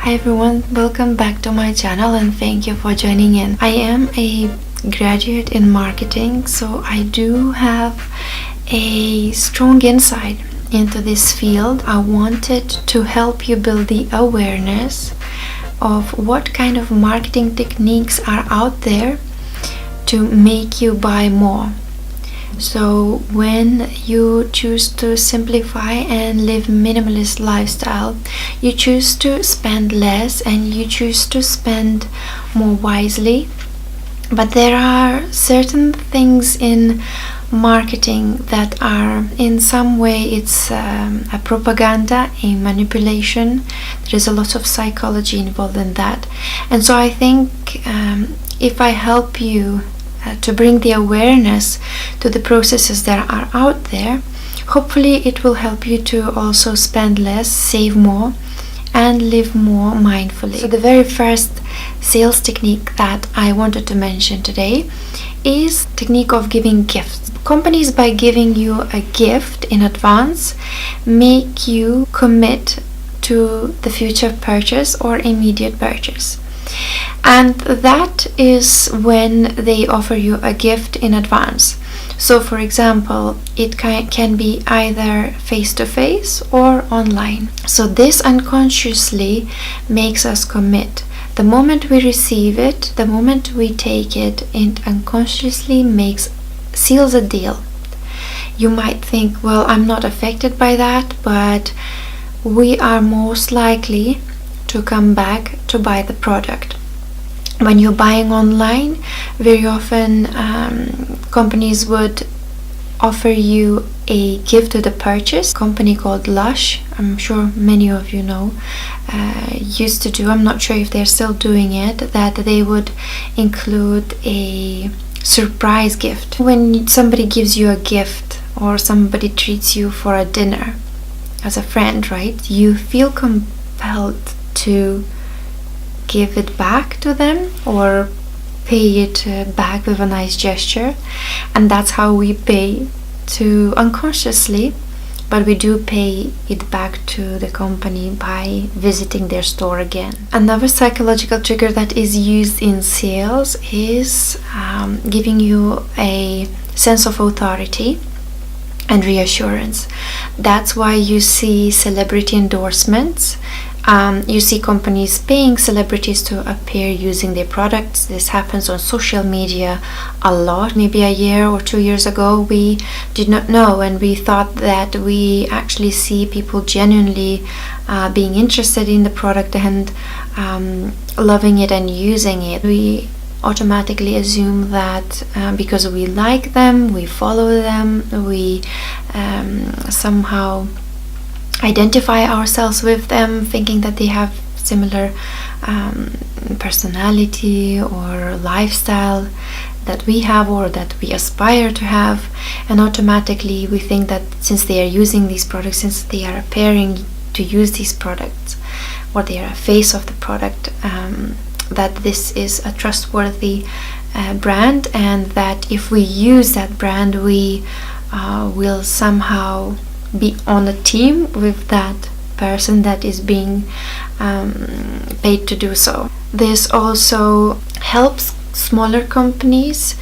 Hi everyone, welcome back to my channel and thank you for joining in. I am a graduate in marketing, so I do have a strong insight into this field. I wanted to help you build the awareness of what kind of marketing techniques are out there to make you buy more. So when you choose to simplify and live minimalist lifestyle, you choose to spend less and you choose to spend more wisely. But there are certain things in marketing that are in some way it's a propaganda, a manipulation. There is a lot of psychology involved in that, and so I think if I help you to bring the awareness to the processes that are out there, hopefully it will help you to also spend less, save more, and live more mindfully. So the very first sales technique that I wanted to mention today is technique of giving gifts. Companies, by giving you a gift in advance, make you commit to the future purchase or immediate purchase. And that is when they offer you a gift in advance. So for example, it can be either face-to-face or online. So this unconsciously makes us commit. The moment we receive it, the moment we take it, it unconsciously seals a deal. You might think, well, I'm not affected by that, but we are most likely to come back to buy the product. When you're buying online, very often companies would offer you a gift to the purchase. A company called Lush, I'm sure many of you know, used to do, I'm not sure if they're still doing it, that they would include a surprise gift. When somebody gives you a gift or somebody treats you for a dinner as a friend, right, you feel compelled to give it back to them or pay it back with a nice gesture, and that's how we pay to unconsciously, but we do pay it back to the company by visiting their store again. Another psychological trigger that is used in sales is giving you a sense of authority and reassurance. That's why you see celebrity endorsements. You see companies paying celebrities to appear using their products. This happens on social media a lot. Maybe a year or 2 years ago we did not know, and we thought that we actually see people genuinely being interested in the product and loving it and using it. We automatically assume that because we like them, we follow them, we somehow identify ourselves with them, thinking that they have similar personality or lifestyle that we have or that we aspire to have, and automatically we think that since they are using these products, since they are appearing to use these products, or they are a face of the product, that this is a trustworthy brand, and that if we use that brand, we will somehow be on a team with that person that is being paid to do so. This also helps smaller companies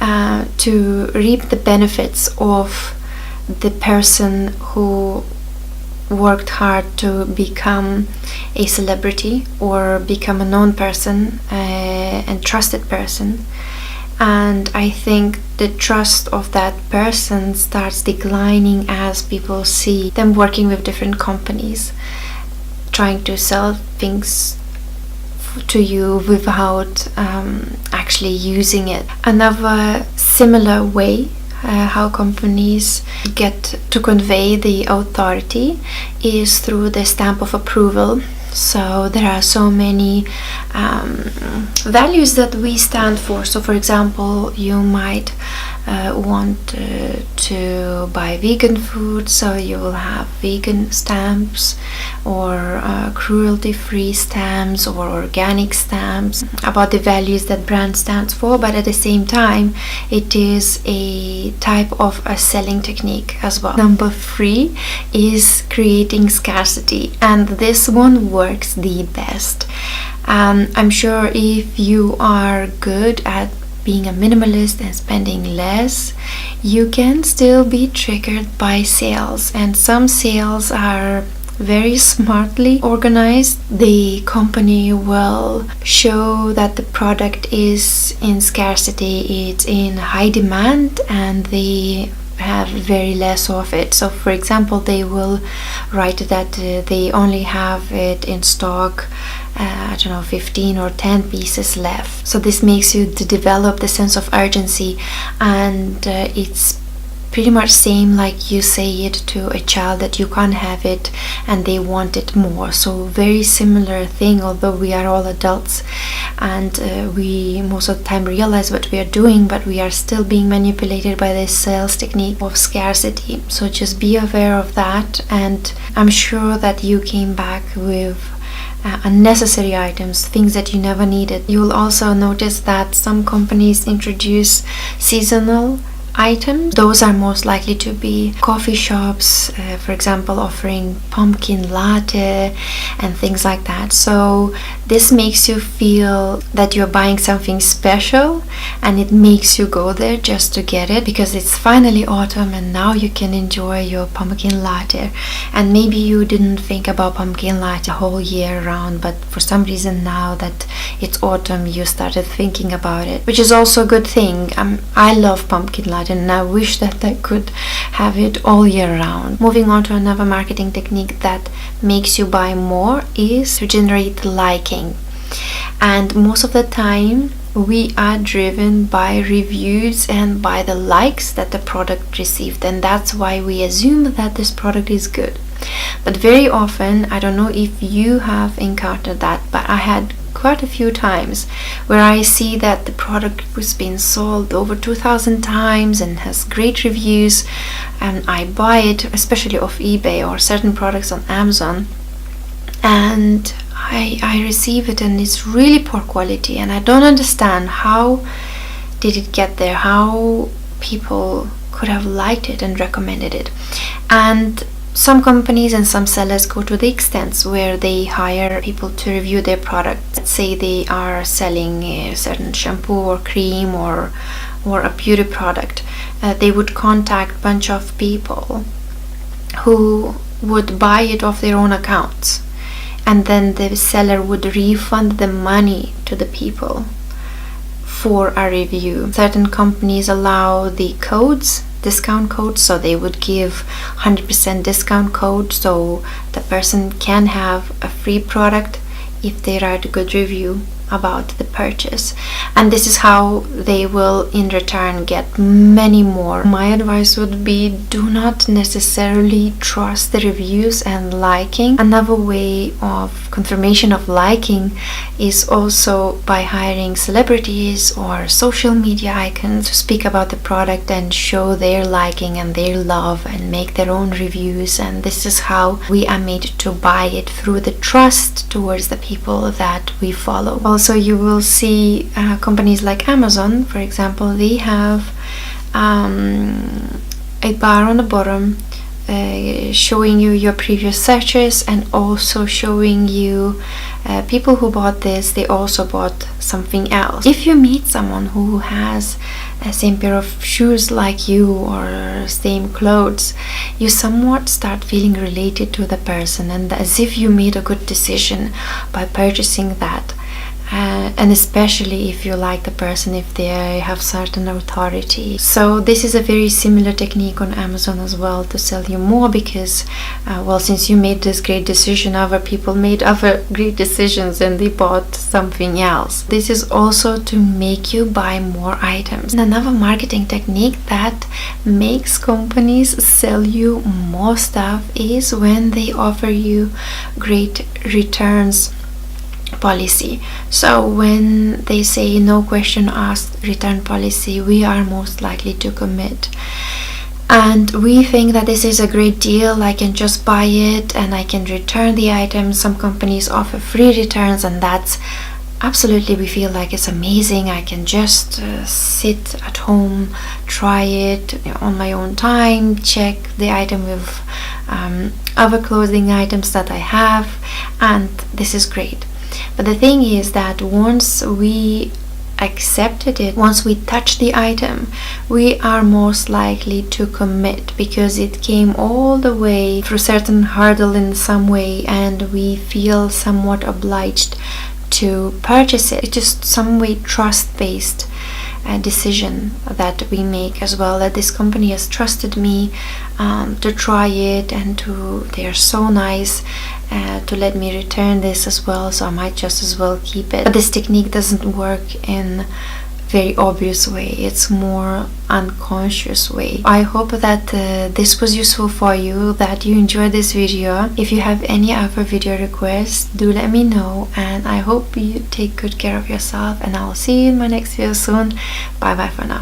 to reap the benefits of the person who worked hard to become a celebrity or become a known person and trusted person. And I think the trust of that person starts declining as people see them working with different companies, trying to sell things to you without actually using it. Another similar way how companies get to convey the authority is through the stamp of approval. So there are so many values that we stand for. So for example, you might want to buy vegan food, so you will have vegan stamps or cruelty-free stamps or organic stamps about the values that brand stands for. But at the same time, it is a type of a selling technique as well. Number 3 is creating scarcity, and this one works the best. I'm sure if you are good at being a minimalist and spending less, you can still be triggered by sales, and some sales are very smartly organized. The company will show that the product is in scarcity, it's in high demand, and they have very less of it. So for example, they will write that they only have it in stock, 15 or 10 pieces left. So this makes you to develop the sense of urgency, and it's pretty much same like you say it to a child that you can't have it and they want it more. So very similar thing, although we are all adults and we most of the time realize what we are doing, but we are still being manipulated by this sales technique of scarcity. So just be aware of that, and I'm sure that you came back with unnecessary items, things that you never needed. You'll also notice that some companies introduce seasonal items. Those are most likely to be coffee shops, for example, offering pumpkin latte and things like that. So this makes you feel that you're buying something special, and it makes you go there just to get it because it's finally autumn and now you can enjoy your pumpkin latte. And maybe you didn't think about pumpkin latte the whole year round, but for some reason now that it's autumn you started thinking about it, which is also a good thing. I love pumpkin latte and I wish that I could have it all year round. Moving on to another marketing technique that makes you buy more is to generate liking. And most of the time we are driven by reviews and by the likes that the product received, and that's why we assume that this product is good. But very often, I don't know if you have encountered that, but I had quite a few times where I see that the product was being sold over 2,000 times and has great reviews, and I buy it, especially off eBay or certain products on Amazon, and I receive it and it's really poor quality, and I don't understand how did it get there, how people could have liked it and recommended it. And some companies and some sellers go to the extents where they hire people to review their products. Let's say they are selling a certain shampoo or cream or a beauty product. They would contact a bunch of people who would buy it off their own accounts, and then the seller would refund the money to the people for a review. Certain companies allow the discount codes, so they would give 100% discount code so the person can have a free product if they write a good review about the purchase, and this is how they will in return get many more. My advice would be, do not necessarily trust the reviews and liking. Another way of confirmation of liking is also by hiring celebrities or social media icons to speak about the product and show their liking and their love and make their own reviews, and this is how we are made to buy it, through the trust towards the people that we follow. Also, you will see companies like Amazon, for example, they have a bar on the bottom showing you your previous searches, and also showing you people who bought this, they also bought something else. If you meet someone who has the same pair of shoes like you or same clothes, you somewhat start feeling related to the person, and as if you made a good decision by purchasing that. And especially if you like the person, if they have certain authority. So this is a very similar technique on Amazon as well, to sell you more, because since you made this great decision, other people made other great decisions and they bought something else. This is also to make you buy more items. And another marketing technique that makes companies sell you more stuff is when they offer you great returns policy. So when they say no question asked return policy, we are most likely to commit. And we think that this is a great deal. I can just buy it and I can return the item. Some companies offer free returns, and that's absolutely, we feel like it's amazing. I can just sit at home, try it on my own time, check the item with other clothing items that I have, and this is great. But the thing is that once we accepted it, once we touch the item, we are most likely to commit, because it came all the way through certain hurdle in some way, and we feel somewhat obliged to purchase it. It's just some way trust-based decision that we make as well, that this company has trusted me to try it, and they are so nice to let me return this as well, so I might just as well keep it. But this technique doesn't work in very obvious way, it's more unconscious way. I hope that this was useful for you, that you enjoyed this video. If you have any other video requests, do let me know, and I hope you take good care of yourself, and I'll see you in my next video soon. Bye bye for now.